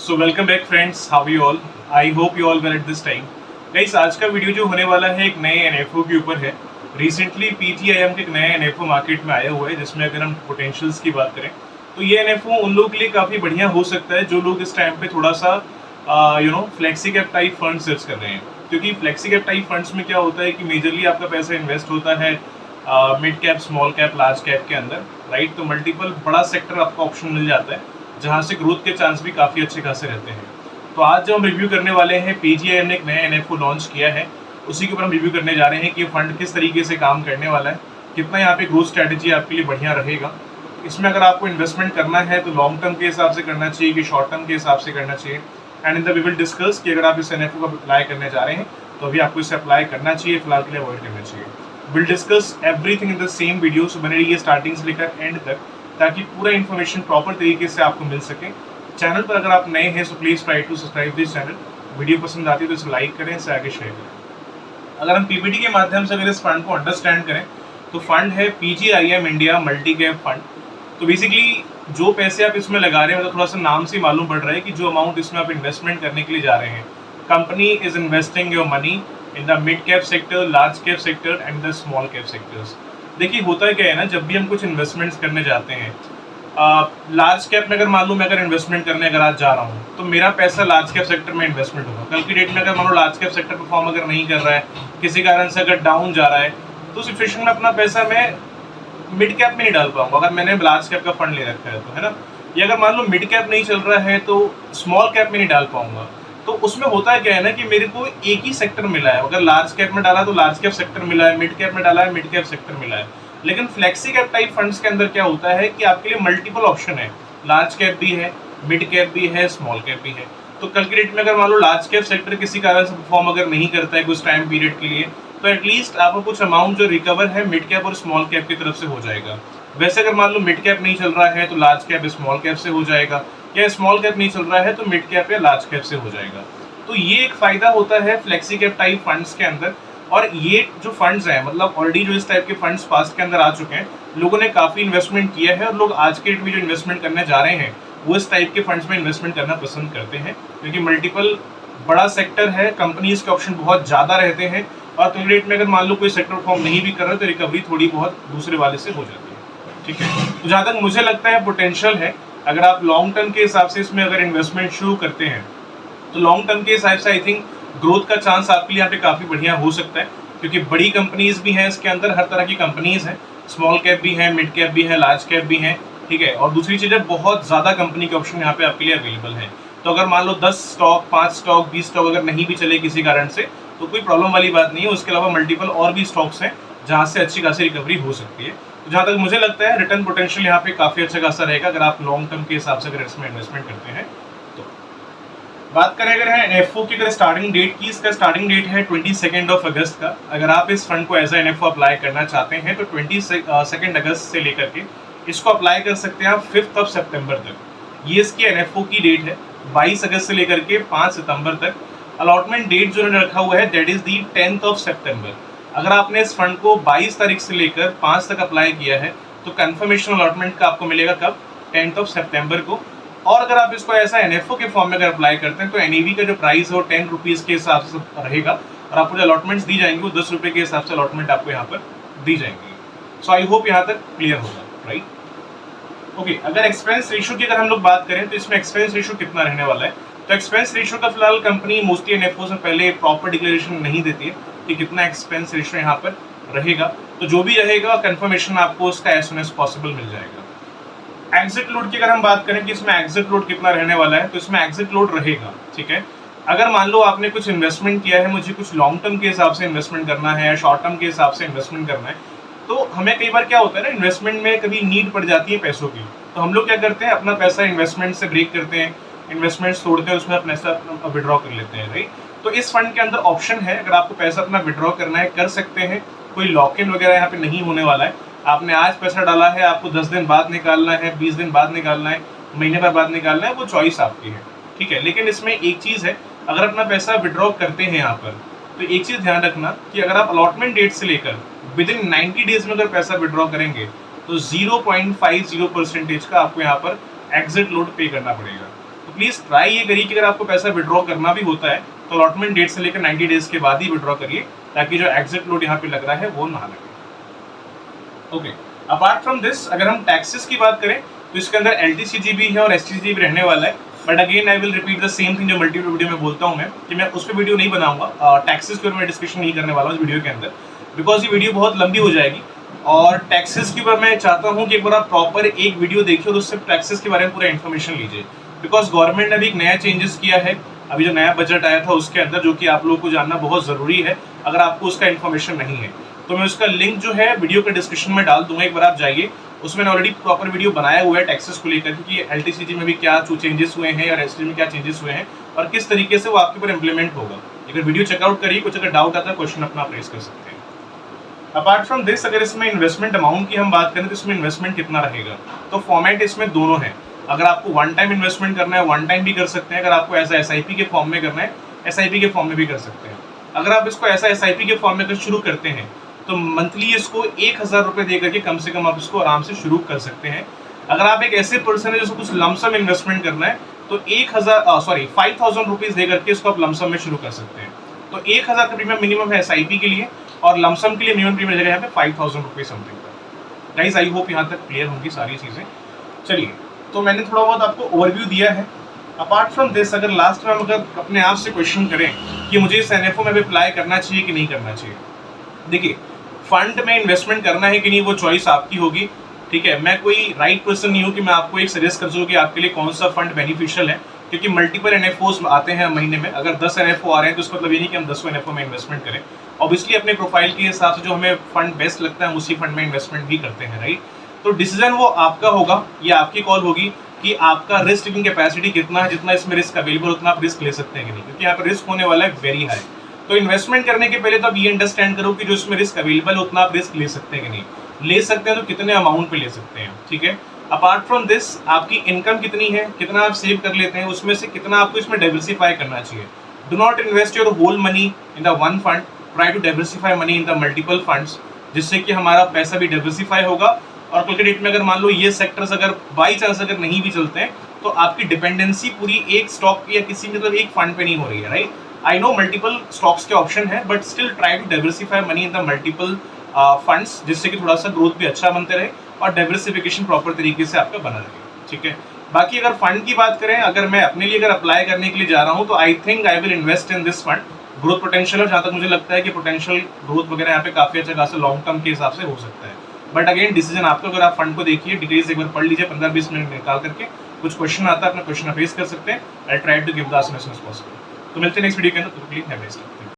So welcome back friends, how you all. I hope you all well at this time. Guys, आज का video जो होने वाला है एक नए एनएफओ के ऊपर है। रिसेंटली पीटीआईएम के एक नया एनएफओ मार्केट में आया हुआ है, जिसमें अगर हम पोटेंशियल्स की बात करें तो ये एनएफओ उन लोगों के लिए काफ़ी बढ़िया हो सकता है जो लोग इस टाइम पे थोड़ा सा flexi cap type fund search कर रहे हैं। क्योंकि फ्लेक्सी कैप टाइप फंड्स में क्या होता है कि मेजरली आपका पैसा इन्वेस्ट होता है mid cap, small cap, large cap के अंदर, राइट। तो मल्टीपल बड़ा सेक्टर आपका ऑप्शन मिल जाता है जहाँ से ग्रोथ के चांस भी काफ़ी अच्छे खासे रहते हैं। तो आज जो हम रिव्यू करने वाले हैं, पीजीआईएम ने एक नया एनएफओ लॉन्च किया है, उसी के ऊपर हम रिव्यू करने जा रहे हैं कि ये फंड किस तरीके से काम करने वाला है, कितना यहाँ पे ग्रोथ स्ट्रैटेजी आपके लिए बढ़िया रहेगा। इसमें अगर आपको इन्वेस्टमेंट करना है तो लॉन्ग टर्म के हिसाब से करना चाहिए कि शॉर्ट टर्म के हिसाब से करना चाहिए। And in the we will discuss कि अगर आप इस एनएफओ को अप्लाई करने जा रहे हैं तो अभी आपको इसे अप्लाई करना चाहिए, फिलहाल के लिए अवॉइड करना चाहिए। Will discuss everything in the same video, so बने रहिए स्टार्टिंग से लेकर एंड तक, ताकि पूरा इन्फॉर्मेशन प्रॉपर तरीके से आपको मिल सके। चैनल पर अगर आप नए हैं तो please try to subscribe this channel. Video पसंद आती है तो इसे लाइक करें, इसे आगे शेयर करें। अगर हम पीपीटी के माध्यम से अगर इस फंड को अंडरस्टैंड करें तो फंड है PGIM India multi cap fund. तो बेसिकली जो पैसे आप इसमें लगा रहे हैं, मतलब थोड़ा सा नाम से मालूम पड़ रहा है कि जो अमाउंट इसमें आप इन्वेस्टमेंट करने के लिए जा रहे हैं, company is investing your money in the mid cap sector, large cap sector and the small cap sectors. देखिए होता क्या है ना, जब भी हम कुछ इन्वेस्टमेंट्स करने जाते हैं, लार्ज कैप में अगर मान लो मैं अगर इन्वेस्टमेंट करने अगर आज जा रहा हूँ तो मेरा पैसा लार्ज कैप सेक्टर में इन्वेस्टमेंट होगा। कल की डेट में अगर मान लो लार्ज कैप सेक्टर परफॉर्म अगर नहीं कर रहा है, किसी कारण से अगर डाउन जा रहा है, तो सिचुएशन में अपना पैसा मैं मिड कैप में नहीं डाल पाऊंगा अगर मैंने लार्ज कैप का फंड ले रखा है तो, है ना। या अगर मान लो मिड कैप नहीं चल रहा है तो स्मॉल कैप में नहीं डाल पाऊंगा। तो उसमें होता है क्या है ना कि मेरे को एक ही सेक्टर मिला है। अगर लार्ज कैप में डाला तो लार्ज कैप सेक्टर मिला है, मिड कैप में डाला है मिड कैप सेक्टर मिला है। लेकिन फ्लेक्सी कैप टाइप फंड्स के अंदर क्या होता है कि आपके लिए मल्टीपल ऑप्शन है, लार्ज कैप भी है, मिड कैप भी है, स्मॉल कैप भी है। तो कल की डेट में अगर मान लो लार्ज कैप सेक्टर किसी कारण से परफॉर्म अगर नहीं करता है कुछ टाइम पीरियड के लिए, तो एटलीस्ट आपको कुछ अमाउंट जो रिकवर है मिड कैप और स्मॉल कैप की तरफ से हो जाएगा। वैसे अगर मान लो मिड कैप नहीं चल रहा है तो लार्ज कैप स्मॉल कैप से हो जाएगा, या स्मॉल कैप नहीं चल रहा है तो मिड कैप या लार्ज कैप से हो जाएगा। तो ये एक फायदा होता है फ्लेक्सी कैप टाइप फंड्स के अंदर। और ये जो फंड्स हैं, मतलब ऑलरेडी जो इस टाइप के फंड्स पास्ट के अंदर आ चुके हैं, लोगों ने काफ़ी इन्वेस्टमेंट किया है और लोग आज के डेट में जो इन्वेस्टमेंट करने जा रहे हैं वो इस टाइप के फंड्स में इन्वेस्टमेंट करना पसंद करते हैं, क्योंकि मल्टीपल बड़ा सेक्टर है, कंपनीज के ऑप्शन बहुत ज़्यादा रहते हैं, और कल डेट में अगर मान लो कोई सेक्टर फॉर्म नहीं भी कर रहा तो रिकवरी थोड़ी बहुत दूसरे वाले से हो जाती है। ठीक है, तो जहाँ तक मुझे लगता है पोटेंशियल है, अगर आप लॉन्ग टर्म के हिसाब से इसमें अगर इन्वेस्टमेंट शुरू करते हैं तो लॉन्ग टर्म के हिसाब से आई थिंक ग्रोथ का चांस आपके लिए यहाँ पे काफ़ी बढ़िया हो सकता है, क्योंकि बड़ी कंपनीज भी हैं इसके अंदर, हर तरह की कंपनीज हैं, स्मॉल कैप भी है, मिड कैप भी है, लार्ज कैप भी है। ठीक है, और दूसरी चीज़ है बहुत ज़्यादा कंपनी के ऑप्शन यहाँ पे आपके लिए अवेलेबल है। तो अगर मान लो 10 स्टॉक, 5 स्टॉक, 20 स्टॉक अगर नहीं भी चले किसी कारण से तो कोई प्रॉब्लम वाली बात नहीं है। उसके अलावा मल्टीपल और भी स्टॉक्स हैं जहाँ से अच्छी खासी रिकवरी हो सकती है। तो जहाँ तक मुझे लगता है रिटर्न पोटेंशियल यहाँ पे काफ़ी अच्छा खासा रहेगा अगर आप लॉन्ग टर्म के हिसाब से अगर इसमें इन्वेस्टमेंट करते हैं। तो बात करें अगर है एनएफओ की अगर स्टार्टिंग डेट की, इसका स्टार्टिंग डेट है 22 अगस्त का। अगर आप इस फंड को एज एनएफओ अप्लाई करना चाहते हैं तो 22 अगस्त से लेकर के इसको अप्लाई कर सकते हैं आप 5 सितंबर तक। ये इसकी एनएफओ की डेट है। 22 अगस्त से लेकर के 5 सितंबर तक अलॉटमेंट डेट जो उन्होंने रखा हुआ है दैट इज दी 10 सितंबर। अगर आपने इस फंड को 22 तारीख से लेकर 5 तक अप्लाई किया है तो कंफर्मेशन अलॉटमेंट का आपको मिलेगा कब? 10 सितंबर को। और अगर आप इसको ऐसा एनएफओ के फॉर्म में अगर अप्लाई करते हैं तो एनईवी का जो प्राइस है वो 10 रुपीज़ के हिसाब से रहेगा, और आपको जो अलॉटमेंट्स दी जाएंगी वो 10 रुपये के हिसाब से अलॉटमेंट आपको यहाँ पर दी जाएंगी। सो आई होप यहाँ तक क्लियर होगा, राइट। ओके, अगर एक्सपेंस रेशियो की अगर हम लोग बात करें तो इसमें एक्सपेंस रेशियो कितना रहने वाला है, तो एक्सपेंस रेशियो का फिलहाल कंपनी मोस्टली एनएफओ से पहले प्रॉपर डिक्लेरेशन नहीं देती है कि कितना एक्सपेंस रेशियो यहाँ पर रहेगा। तो जो भी रहेगा कंफर्मेशन आपको उसका एज सुन एज पॉसिबल मिल जाएगा। एग्जिट लोड की अगर हम बात करें कि इसमें एग्जिट लोड कितना रहने वाला है, तो इसमें एग्जिट लोड रहेगा। ठीक है, अगर मान लो आपने कुछ इन्वेस्टमेंट किया है, मुझे कुछ लॉन्ग टर्म के हिसाब से इन्वेस्टमेंट करना है या शॉर्ट टर्म के हिसाब से इन्वेस्टमेंट करना है, तो हमें कई बार क्या होता है ना, इन्वेस्टमेंट में कभी नीड पड़ जाती है पैसों की, तो हम लोग क्या करते हैं अपना पैसा इन्वेस्टमेंट से ब्रेक करते हैं, इन्वेस्टमेंट्स तोड़ते हैं, उसमें अपना पैसा विड्रॉ कर लेते हैं, राइट। तो इस फंड के अंदर ऑप्शन है, अगर आपको पैसा अपना विड्रॉ करना है कर सकते हैं, कोई लॉक इन वगैरह यहाँ पे नहीं होने वाला है। आपने आज पैसा डाला है, आपको 10 दिन बाद निकालना है, 20 दिन बाद निकालना है, महीने भर बाद निकालना है, वो चॉइस आपकी है। ठीक है, लेकिन इसमें एक चीज़ है, अगर अपना पैसा विड्रॉ करते हैं यहाँ पर तो एक चीज़ ध्यान रखना कि अगर आप अलॉटमेंट डेट से लेकर विद इन 90 डेज में अगर पैसा विड्रॉ करेंगे तो 0.50% का आपको यहाँ पर एग्जिट लोड पे करना पड़ेगा। तो प्लीज़ ट्राई ये करिए कि अगर आपको पैसा विड्रॉ करना भी होता है तो अलॉटमेंट डेट से लेकर 90 डेज के बाद ही विड्रॉ करिए, ताकि जो एग्जिट लोड यहाँ पे लग रहा है वो ना लगे। ओके, अपार्ट फ्रॉम दिस अगर हम टैक्सेस की बात करें तो इसके अंदर LTCG भी है और STCG भी रहने वाला है, but again I will repeat the same thing जो मल्टीपल वीडियो में बोलता हूँ मैं, कि मैं उस पर वीडियो नहीं बनाऊंगा, टैक्सेस के ऊपर मैं डिस्कशन नहीं करने वाला हूँ इस वीडियो के अंदर, बिकॉज ये वीडियो बहुत लंबी हो जाएगी। और टैक्सेस के ऊपर मैं चाहता हूँ कि एक बार आप प्रॉपर एक वीडियो देखिए और उससे टैक्सेस के बारे में पूरा इन्फॉर्मेशन लीजिए, बिकॉज गवर्नमेंट ने अभी एक नया चेंजेस किया है, अभी जो नया बजट आया था उसके अंदर, जो कि आप लोगों को जानना बहुत ज़रूरी है अगर आपको उसका इन्फॉर्मेशन नहीं है। तो मैं उसका लिंक जो है वीडियो के डिस्क्रिप्शन में डाल दूंगा, एक बार आप जाइए, उसमें ऑलरेडी प्रॉपर वीडियो बनाया हुआ है टैक्सेस को लेकर कि LTCG में भी क्या चेंजेस हुए हैं और STCG में क्या चेंजेस हुए हैं और किस तरीके से वो आपके ऊपर इम्प्लीमेंट होगा। अगर वीडियो चेकआउट करिए, कुछ अगर डाउट आता है क्वेश्चन अपना प्लेस कर सकते हैं। अपार्ट फ्रॉम दिस अगर इसमें इन्वेस्टमेंट अमाउंट की हम बात करें तो इसमें इन्वेस्टमेंट कितना रहेगा, तो फॉर्मेट इसमें दोनों है। अगर आपको वन टाइम इन्वेस्टमेंट करना है वन टाइम भी कर सकते हैं, अगर आपको ऐसा SIP के फॉर्म में करना है SIP के फॉर्म में भी कर सकते हैं। अगर आप इसको ऐसा SIP के फॉर्म में शुरू करते हैं तो मंथली इसको 1000 रुपये दे करके कम से कम आप इसको आराम से शुरू कर सकते हैं। अगर आप एक ऐसे पर्सन है जिसको कुछ लमसम इन्वेस्टमेंट करना है तो 5000 रुपीज़ दे करके इसको आप लमसम में शुरू कर सकते हैं। तो 1000 का प्रीमियम मिनिमम है SIP के लिए और लमसम के लिए मिनिमम प्रीमियम जगह यहाँ पे 5000 रुपये समथिंग का। गाइस आई होप यहाँ तक क्लियर होंगी सारी चीज़ें। चलिए, तो मैंने थोड़ा बहुत आपको ओवरव्यू दिया है। अपार्ट फ्रॉम दिस अगर लास्ट में हम अगर अपने आप से क्वेश्चन करें कि मुझे इस NFO में भी अप्लाई करना चाहिए कि नहीं करना चाहिए, देखिए फंड में इन्वेस्टमेंट करना है कि नहीं वो चॉइस आपकी होगी, ठीक है। मैं कोई राइट पर्सन नहीं हूँ कि मैं आपको एक सजेस्ट कर सकूँ कि आपके लिए कौन सा फंड बेनिफिशियल है, क्योंकि मल्टीपल NFOs आते हैं महीने में। अगर 10 NFO आ रहे हैं तो उसका मतलब ये नहीं कि हम 10 NFO में इन्वेस्टमेंट करें। ऑब्वियसली अपने प्रोफाइल के हिसाब से जो हमें फंड बेस्ट लगता है हम उसी फंड में इन्वेस्टमेंट भी करते हैं, राइट। तो डिसीजन वो आपका होगा, ये आपकी कॉल होगी कि आपका रिस्क टेकिंग कैपेसिटी कितना है, जितना इसमें रिस्क अवेलेबल उतना आप रिस्क ले सकते हैं कि नहीं, क्योंकि यहाँ पर रिस्क होने वाला है वेरी हाई। तो इन्वेस्टमेंट करने के पहले तो आप ये अंडरस्टैंड करो कि जो इसमें रिस्क अवेलेबल है उतना आप रिस्क ले सकते हैं कि नहीं, ले सकते हैं तो कितने अमाउंट पे ले सकते हैं, ठीक है। अपार्ट फ्रॉम दिस आपकी इनकम कितनी है, कितना आप सेव कर लेते हैं, उसमें से कितना आपको इसमें डाइवर्सिफाई करना चाहिए। Do not invest your whole money in the one fund, try to diversify money in the multiple funds, जिससे कि हमारा पैसा भी डाइवर्सिफाई होगा। और कल के डेट में अगर मान लो ये सेक्टर्स अगर बाई चांस अगर नहीं भी चलते हैं तो आपकी डिपेंडेंसी पूरी एक स्टॉक या किसी मतलब एक फंड पे नहीं हो रही है, right. I know multiple stocks के ऑप्शन है, but still try to diversify money in the multiple funds, जिससे कि थोड़ा सा ग्रोथ भी अच्छा बनते रहे और डाइवर्सिफिकेशन प्रॉपर तरीके से आपका बना रहे, ठीक है। बाकी अगर फंड की बात करें, अगर मैं अपने लिए अगर अप्लाई करने के लिए जा रहा हूँ तो I think I will invest in this fund. Growth potential है, जहाँ तक मुझे लगता है कि पोटेंशियल ग्रोथ वगैरह यहाँ पे काफी अच्छा खासा लॉन्ग टर्म के हिसाब से हो सकता है। बट अगेन डिसीजन आपका, अगर आप फंड को देखिए डिटेल्स एक बार पढ़ लीजिए 15-20 मिनट निकाल करके, कुछ क्वेश्चन आता है अपना क्वेश्चन फेस कर सकते हैं। I try to give the answer as soon as possible. तो मिलते हैं नेक्स्ट वीडियो के अंदर, तो please have a nice day.